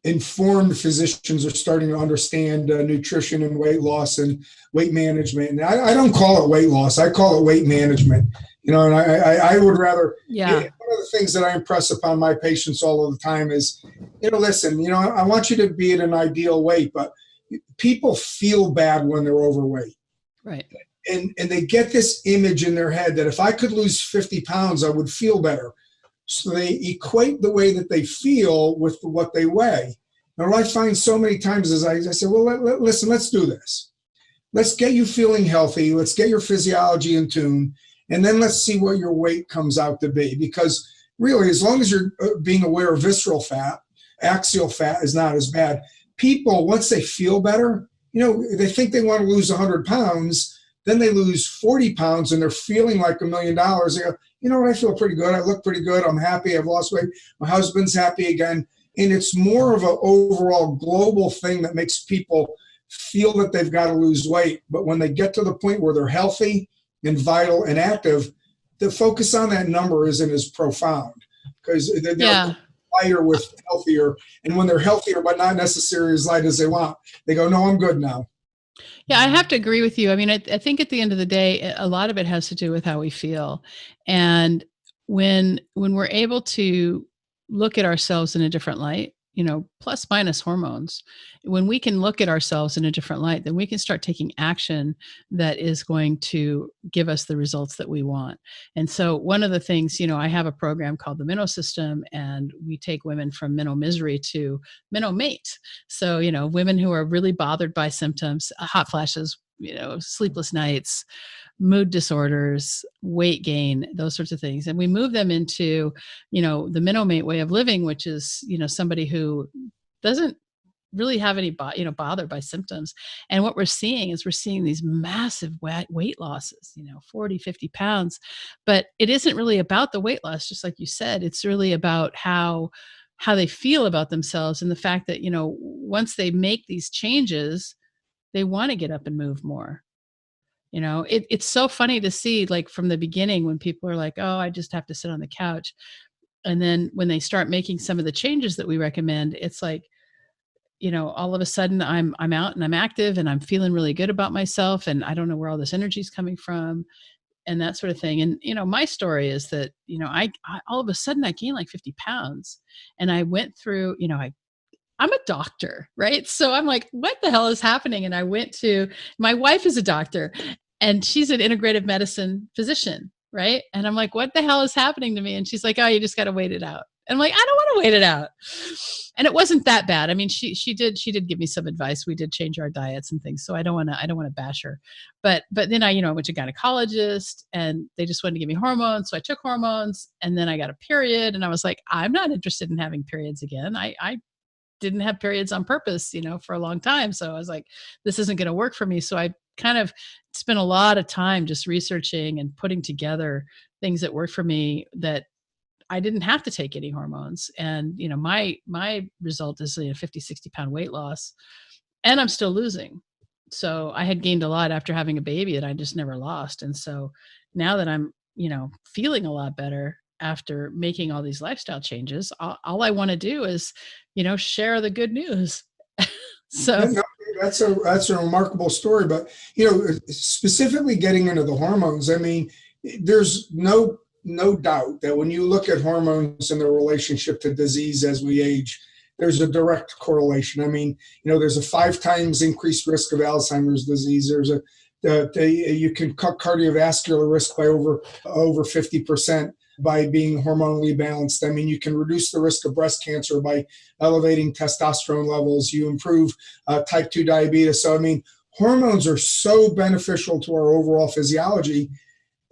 informed physicians are starting to understand nutrition and weight loss and weight management. And I don't call it weight loss. I call it weight management. And I would rather, yeah. One of the things that I impress upon my patients all of the time is, listen, I want you to be at an ideal weight, but people feel bad when they're overweight. Right. And they get this image in their head that if I could lose 50 pounds, I would feel better. So they equate the way that they feel with what they weigh. And what I find so many times is I say, well, listen, let's do this. Let's get you feeling healthy. Let's get your physiology in tune. And then let's see what your weight comes out to be. Because really, as long as you're being aware of visceral fat, axial fat is not as bad. People, once they feel better, they think they want to lose 100 pounds. Then they lose 40 pounds and they're feeling like $1 million. They go, you know what, I feel pretty good. I look pretty good. I'm happy. I've lost weight. My husband's happy again. And it's more of an overall global thing that makes people feel that they've got to lose weight. But when they get to the point where they're healthy and vital and active, the focus on that number isn't as profound because they're lighter with healthier. And when they're healthier, but not necessarily as light as they want, they go, no, I'm good now. Yeah, I have to agree with you. I mean, I think at the end of the day, a lot of it has to do with how we feel. And when we're able to look at ourselves in a different light, plus minus hormones, when we can look at ourselves in a different light, then we can start taking action that is going to give us the results that we want. And so one of the things, I have a program called the Minnow System, and we take women from minnow misery to minnow mate. So, women who are really bothered by symptoms, hot flashes, sleepless nights, mood disorders, weight gain, those sorts of things. And we move them into, the minnow mate way of living, which is, somebody who doesn't really have any, bothered by symptoms. And what we're seeing these massive weight losses, 40, 50 pounds, but it isn't really about the weight loss. Just like you said, it's really about how they feel about themselves. And the fact that, once they make these changes, they want to get up and move more. It's so funny to see, like, from the beginning when people are like, oh, I just have to sit on the couch. And then when they start making some of the changes that we recommend, it's like, all of a sudden I'm out and I'm active and I'm feeling really good about myself. And I don't know where all this energy is coming from and that sort of thing. And, my story is that, I all of a sudden I gained like 50 pounds and I went through, I'm a doctor, right? So I'm like, what the hell is happening? And I went to, my wife is a doctor and she's an integrative medicine physician, right? And I'm like, what the hell is happening to me? And she's like, oh, you just got to wait it out. And I'm like, I don't want to wait it out. And it wasn't that bad. I mean, she did give me some advice. We did change our diets and things. So I don't want to bash her. But then I went to gynecologist and they just wanted to give me hormones. So I took hormones and then I got a period and I was like, I'm not interested in having periods again. I didn't have periods on purpose, for a long time. So I was like, this isn't going to work for me. So I kind of spent a lot of time just researching and putting together things that worked for me that I didn't have to take any hormones. And, my result is a 50, 60 pound weight loss and I'm still losing. So I had gained a lot after having a baby that I just never lost. And so now that I'm, feeling a lot better after making all these lifestyle changes, all I want to do is, share the good news. So no, that's a remarkable story. But, specifically getting into the hormones, I mean, there's no doubt that when you look at hormones and their relationship to disease as we age, there's a direct correlation. I mean, there's a 5 times increased risk of Alzheimer's disease. You can cut cardiovascular risk by over 50%. by being hormonally balanced. I mean, you can reduce the risk of breast cancer by elevating testosterone levels. You improve type 2 diabetes. So, I mean, hormones are so beneficial to our overall physiology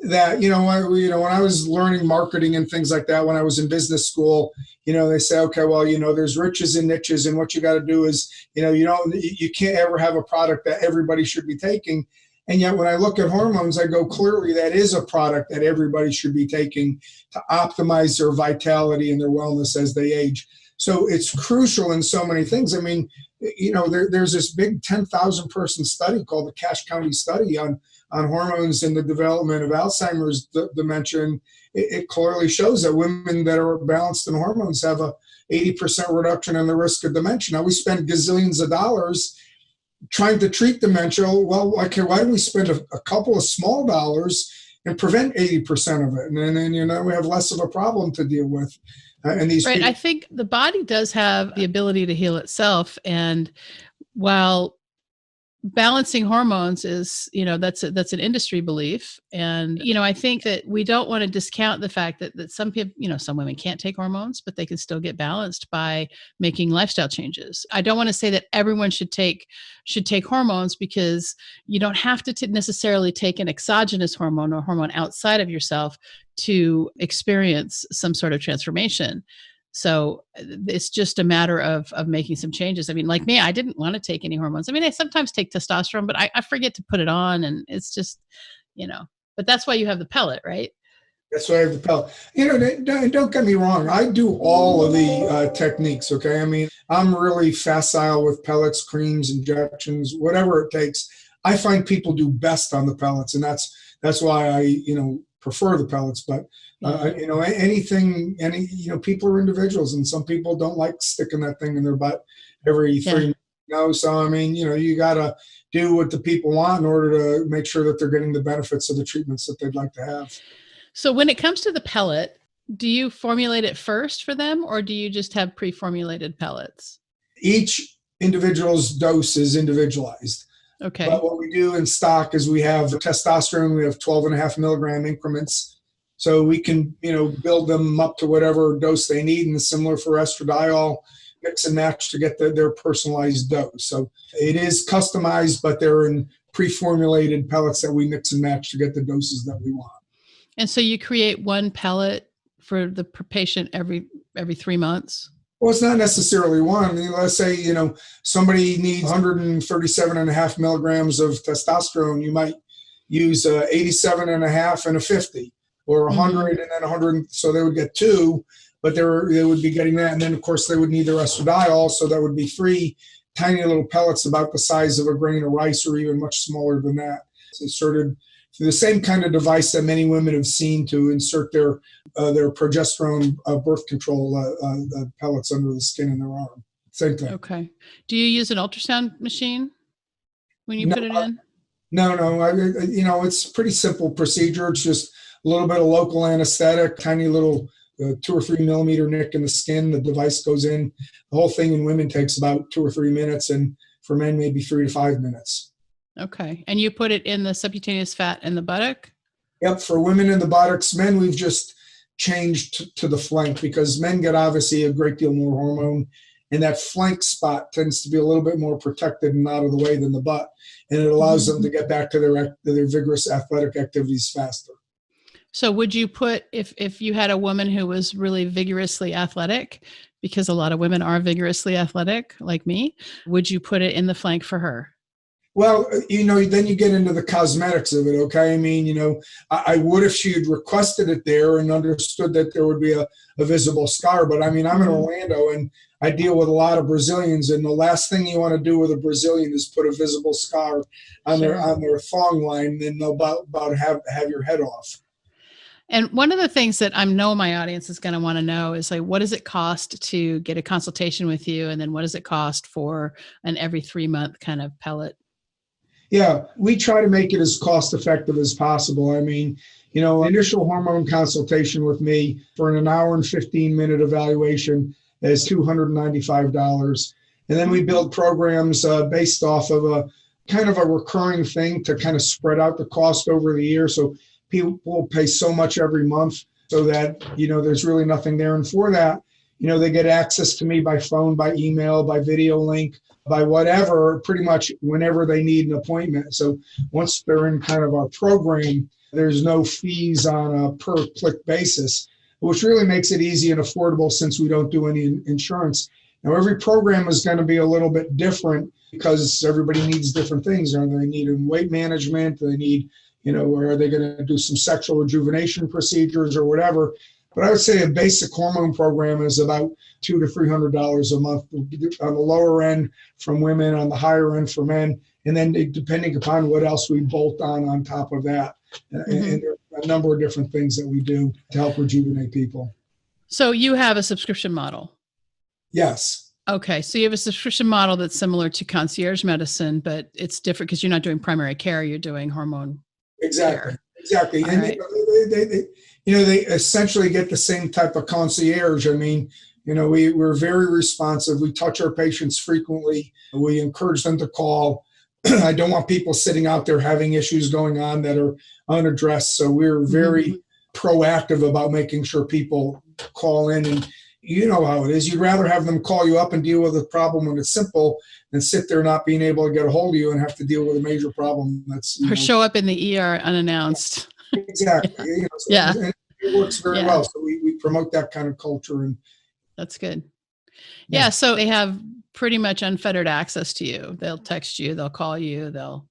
that, when I was learning marketing and things like that, when I was in business school, they say, okay, well, there's riches and niches, and what you got to do is, you can't ever have a product that everybody should be taking. And yet when I look at hormones, I go, clearly that is a product that everybody should be taking to optimize their vitality and their wellness as they age. So it's crucial in so many things. I mean, there's this big 10,000 person study called the Cache County study on hormones and the development of Alzheimer's dementia. And it clearly shows that women that are balanced in hormones have a 80% reduction in the risk of dementia. Now, we spend gazillions of dollars trying to treat dementia. Well, okay, why don't we spend a couple of small dollars and prevent 80% of it? And then we have less of a problem to deal with. And these right. I think the body does have the ability to heal itself. And while balancing hormones is, that's an industry belief. And, I think that we don't want to discount the fact that some people, some women can't take hormones, but they can still get balanced by making lifestyle changes. I don't want to say that everyone should take hormones, because you don't have to necessarily take an exogenous hormone or hormone outside of yourself to experience some sort of transformation. So it's just a matter of making some changes. I mean, like me, I didn't want to take any hormones. I mean, I sometimes take testosterone, but I forget to put it on, and it's just, but that's why you have the pellet, right? That's why I have the pellet. Don't get me wrong. I do all of the techniques. Okay. I mean, I'm really facile with pellets, creams, injections, whatever it takes. I find people do best on the pellets, and that's why I, prefer the pellets. But people are individuals, and some people don't like sticking that thing in their butt every 3 months. So I mean, you got to do what the people want in order to make sure that they're getting the benefits of the treatments that they'd like to have. So when it comes to the pellet, do you formulate it first for them, or do you just have pre-formulated pellets? Each individual's dose is individualized. Okay. But what we do in stock is we have testosterone, we have 12.5 milligram increments. So we can, build them up to whatever dose they need, and similar for estradiol, mix and match to get their personalized dose. So it is customized, but they're in pre-formulated pellets that we mix and match to get the doses that we want. And so you create one pellet for the patient every 3 months? Well, it's not necessarily one. I mean, let's say, somebody needs 137.5 milligrams of testosterone. You might use 87.5 and a 50. Or 100 and then 100, so they would get 2, but they would be getting that. And then, of course, they would need their estradiol, so that would be 3 tiny little pellets about the size of a grain of rice, or even much smaller than that. It's inserted through the same kind of device that many women have seen to insert their progesterone birth control pellets under the skin in their arm. Same thing. Okay. Do you use an ultrasound machine when you put it in? No. It's a pretty simple procedure. It's just a little bit of local anesthetic, tiny little 2 or 3 millimeter nick in the skin. The device goes in. The whole thing in women takes about 2 or 3 minutes, and for men, maybe 3 to 5 minutes. Okay. And you put it in the subcutaneous fat in the buttock? Yep. For women in the buttocks. Men, we've just changed to the flank, because men get obviously a great deal more hormone, and that flank spot tends to be a little bit more protected and out of the way than the butt. And it allows them to get back to their vigorous athletic activities faster. So would you put, if you had a woman who was really vigorously athletic, because a lot of women are vigorously athletic like me, would you put it in the flank for her? Well, then you get into the cosmetics of it, okay? I mean, I would if she had requested it there and understood that there would be a visible scar. But I mean, I'm in Orlando, and I deal with a lot of Brazilians, and the last thing you want to do with a Brazilian is put a visible scar on their thong line, and they'll about have your head off. And one of the things that I know my audience is going to want to know is, like, what does it cost to get a consultation with you? And then what does it cost for an every 3 month kind of pellet? Yeah, we try to make it as cost effective as possible. I mean, initial hormone consultation with me for an hour and 15-minute evaluation is $295. And then we build programs based off of a kind of a recurring thing to kind of spread out the cost over the year. So people pay so much every month. so that, there's really nothing there. And for that, they get access to me by phone, by email, by video link, by whatever, pretty much whenever they need an appointment. So once they're in kind of our program, there's no fees on a per click basis, which really makes it easy and affordable since we don't do any insurance. Now, every program is going to be a little bit different because everybody needs different things. Or they need weight management, they need, or are they going to do some sexual rejuvenation procedures or whatever. But I would say a basic hormone program is about $200 to $300 a month on the lower end from women, on the higher end for men, and then depending upon what else we bolt on top of that. And there are a number of different things that we do to help rejuvenate people. So you have a subscription model? Yes. Okay. So you have a subscription model that's similar to concierge medicine, but it's different because you're not doing primary care, you're doing hormone care. Exactly. All And right. they essentially get the same type of concierge. I mean, we're very responsive. We touch our patients frequently. We encourage them to call. I don't want people sitting out there having issues going on that are unaddressed. So we're very proactive about making sure people call in, and you know how it is. You'd rather have them call you up and deal with a problem when it's simple than sit there not being able to get a hold of you and have to deal with a major problem. That's Or show up in the ER unannounced. Exactly. And it works very well. So we promote that kind of culture. And that's good. Yeah. So they have pretty much unfettered access to you. They'll text you, they'll call you, they'll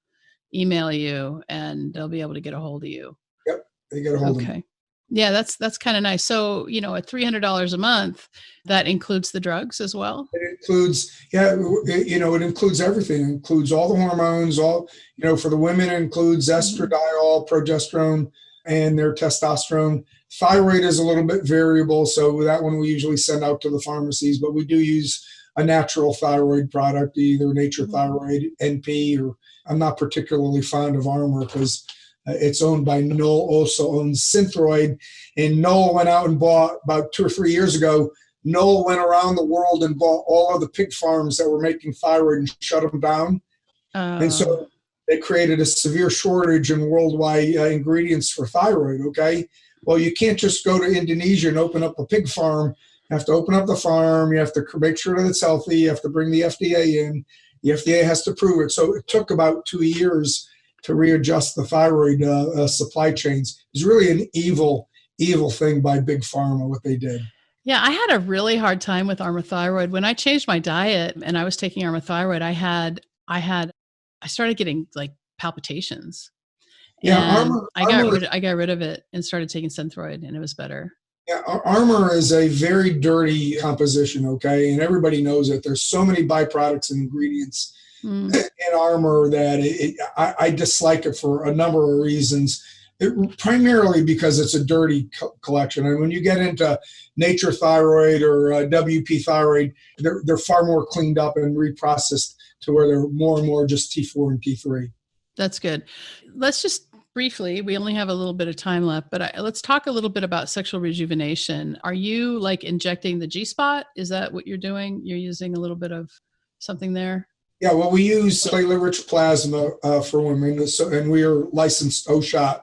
email you, and they'll be able to get a hold of you. Yep. They get a hold of me. Yeah, that's kind of nice. So, at $300 a month, that includes the drugs as well? It includes, it includes everything. It includes all the hormones, for the women, it includes estradiol, progesterone, and their testosterone. Thyroid is a little bit variable, so that one we usually send out to the pharmacies, but we do use a natural thyroid product, either Nature Thyroid, NP, or I'm not particularly fond of Armor because it's owned by Knoll, also owns Synthroid. And Knoll went out and bought, about 2 or 3 years ago, Knoll went around the world and bought all of the pig farms that were making thyroid and shut them down. And so they created a severe shortage in worldwide ingredients for thyroid, okay? Well, you can't just go to Indonesia and open up a pig farm. You have to open up the farm. You have to make sure that it's healthy. You have to bring the FDA in. The FDA has to prove it. So it took about 2 years to readjust the thyroid supply chains. It's really an evil thing by Big Pharma, what they did. Yeah, I had a really hard time with Armour Thyroid. When I changed my diet and I was taking Armour Thyroid, I started getting like palpitations. And I got rid of it and started taking Synthroid, and it was better. Yeah, Armour is a very dirty composition, okay? And everybody knows it. There's so many byproducts and ingredients in Armour that I dislike it for a number of reasons. Primarily because it's a dirty collection. And when you get into Nature Thyroid or WP Thyroid, they're far more cleaned up and reprocessed to where they're more and more just T4 and T3. That's good. Let's just briefly, we only have a little bit of time left, but let's talk a little bit about sexual rejuvenation. Are you like injecting the G-spot? Is that what you're doing? You're using a little bit of something there? Yeah, well, we use platelet-rich plasma for women, and we are licensed OSHOT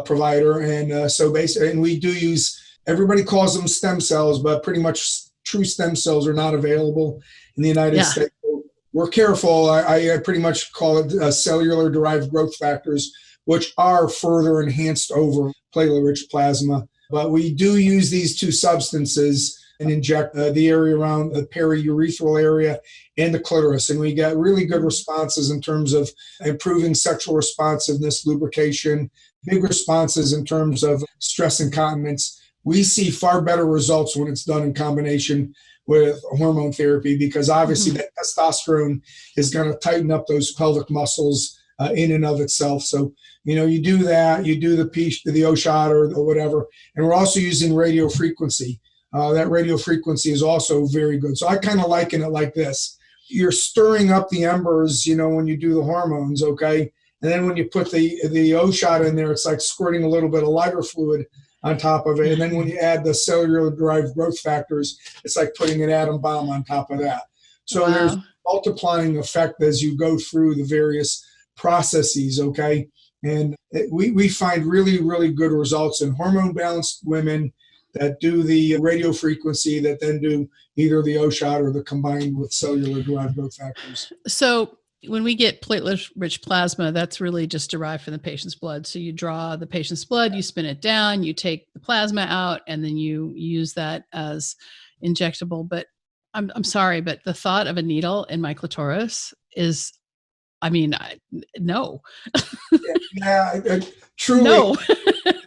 provider. And so basically, and we do use, everybody calls them stem cells, but pretty much true stem cells are not available in the United States. So we're careful. I pretty much call it cellular derived growth factors, which are further enhanced over platelet-rich plasma. But we do use these two substances and inject the area around the periurethral area and the clitoris. And we get really good responses in terms of improving sexual responsiveness, lubrication, big responses in terms of stress incontinence. We see far better results when it's done in combination with hormone therapy, because obviously that testosterone is going to tighten up those pelvic muscles in and of itself. So, you do that, you do the OSHOT or whatever. And we're also using radio frequency. That radio frequency is also very good. So I kind of liken it like this. You're stirring up the embers, when you do the hormones, okay? And then when you put the OSHOT in there, it's like squirting a little bit of lighter fluid on top of it. And then when you add the cellular-derived growth factors, it's like putting an atom bomb on top of that. So there's multiplying effect as you go through the various processes, okay? And we find really, really good results in hormone balanced women that do the radio frequency, that then do either the O shot or the combined with cellular derived growth factors. So when we get platelet-rich plasma, that's really just derived from the patient's blood. So you draw the patient's blood, you spin it down, you take the plasma out, and then you use that as injectable. But I'm sorry, but the thought of a needle in my clitoris is, no. Truly. No.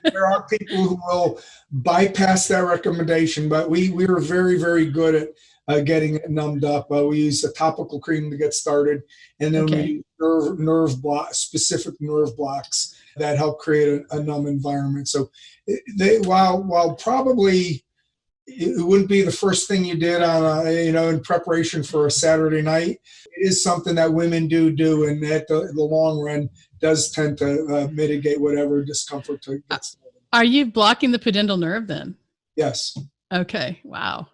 There are people who will bypass that recommendation, but we were very, very good at getting it numbed up. We use a topical cream to get started, and then we use specific nerve blocks that help create a numb environment. So while probably it wouldn't be the first thing you did on in preparation for a Saturday night, it is something that women do, and at the long run does tend to mitigate whatever discomfort to get started. Are you blocking the pudendal nerve then? Yes. Okay. Wow.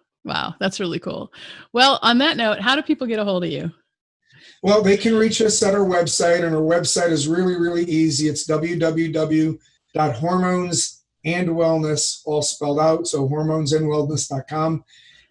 That's really cool. Well, on that note, how do people get a hold of you? Well, they can reach us at our website, and our website is really, really easy. It's www.hormonesandwellness, all spelled out, so hormonesandwellness.com.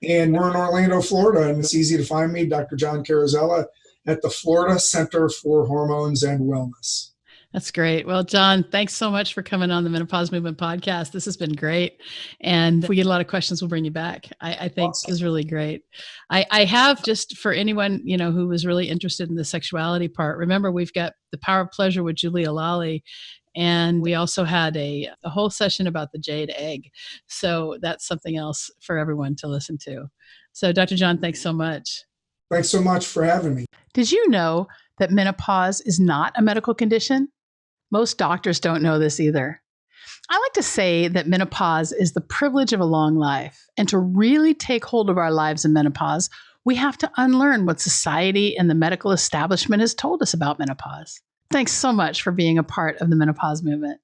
And we're in Orlando, Florida, and it's easy to find me, Dr. John Carrozzella, at the Florida Center for Hormones and Wellness. That's great. Well, John, thanks so much for coming on the Menopause Movement Podcast. This has been great. And if we get a lot of questions, we'll bring you back. I think Awesome. This is really great. I have, just for anyone, who was really interested in the sexuality part, remember, we've got The Power of Pleasure with Julia Lally. And we also had a whole session about the jade egg. So that's something else for everyone to listen to. So Dr. John, thanks so much. Thanks so much for having me. Did you know that menopause is not a medical condition? Most doctors don't know this either. I like to say that menopause is the privilege of a long life. And to really take hold of our lives in menopause, we have to unlearn what society and the medical establishment has told us about menopause. Thanks so much for being a part of the Menopause Movement.